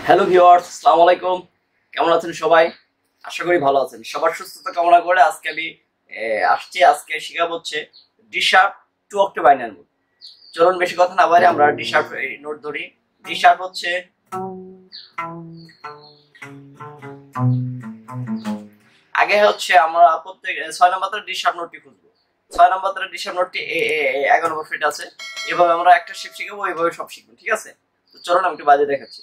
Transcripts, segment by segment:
Hello viewers, আসসালামু আলাইকুম। কেমন আছেন সবাই? আশা করি ভালো আছেন। সবার সুস্থতা কামনা করে আজকে আমি আজকে শেখাবো হচ্ছে ডি শার্প টু অক্টেভ আইনার নোট। চলুন বেশি কথা না বলে আমরা ডি শার্প নোট ধরি। ডি শার্প হচ্ছে আগে হচ্ছে আমরা প্রত্যেক 6 নম্বরের ডি শার্প নোটটি খুঁজবো। 6 নম্বরের ডি শার্প নোটটি 11 নম্বর ফিট আছে। এভাবে আমরা একটা শেপ শিখাবো, এইভাবে সব শিখবো, ঠিক আছে? তো চলুন আমি একটু বাজে দেখাচ্ছি।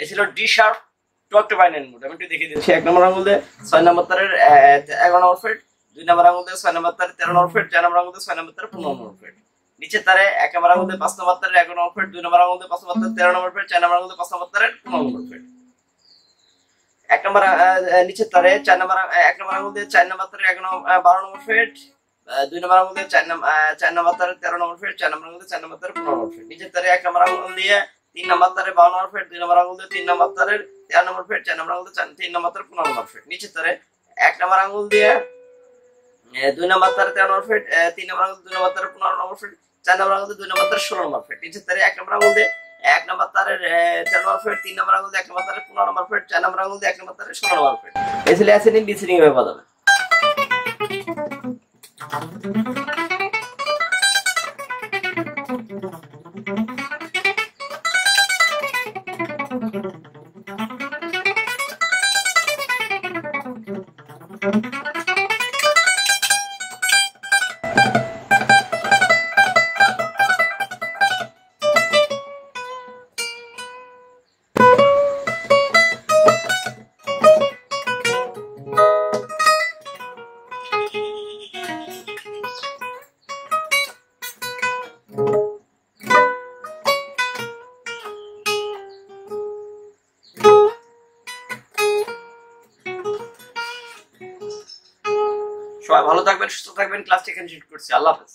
এই ছিল ডি শার্প টু অক্টেভ আইনার নোট। আমি একটু দেখিয়ে দিচ্ছি। 1 নম্বর আঙুল দিয়ে 6 নম্বর তারের 11 নম্বর ফ্রেট, 2 নম্বর আঙুল দিয়ে 6 নম্বর তারের 13 নম্বর ফ্রেট, 4 নম্বর আঙুল দিয়ে 6 নম্বর তারের 15 নম্বর ফ্রেট। নিচে তারে 1 নম্বর আঙুল দিয়ে 5 নম্বর তারের 11 নম্বর ফ্রেট, 2 নম্বর আঙুল দিয়ে 5 নম্বর তারের 13 নম্বর ফ্রেট, 4 নম্বর আঙুল দিয়ে 5 নম্বর তারের 15 নম্বর ফ্রেট। 1 নম্বর নিচে তারে 1 নম্বর আঙুল দিয়ে 4 নম্বর তারের 12 নম্বর ফ্রেট, 2 নম্বর আঙুল দিয়ে 4 নম্বর তারের 13 নম্বর ফ্রেট, 4 নম্বর আঙুল দিয়ে 4 নম্বর তারের 15 নম্বর ফ্রেট। নিচে তারে 1 নম্বর আঙুল দিয়ে 3 নম্বর তারের 52 নম্বর ফ্রেট, 2 নম্বর আঙুল দিয়ে 3 নম্বর তারের 13 নম্বর ফ্রেট, 4 নম্বর আঙুল দিয়ে 3 নম্বর তারের 15 নম্বর ফ্রেট। নিচে তারে 1 নম্বর আঙুল দিয়ে 2 নম্বর তারের 13 নম্বর ফ্রেট, 3 নম্বর আঙুল দিয়ে 2 নম্বর তারের 15 নম্বর ফ্রেট, 4 নম্বর আঙুল দিয়ে 2 নম্বর তারের 16 নম্বর ফ্রেট। নিচে তারে 1 নম্বর আঙুল দিয়ে 1 নম্বর তারের 13 নম্বর ফ্রেট, 3 নম্বর আঙুল দিয়ে 1 নম্বর তারের 15 নম্বর ফ্রেট, 4 নম্বর আঙুল দিয়ে 1 নম্বর তারের 16 নম্বর ফ্রেট। এসিলে অ্যাসেন্ডিং ডিসেন্ডিং ভাবে বাজাবে। সবাই ভালো থাকবেন, সুস্থ থাকবেন। ক্লাসটি এখানে শেষ করছি। আল্লাহ হাফেজ।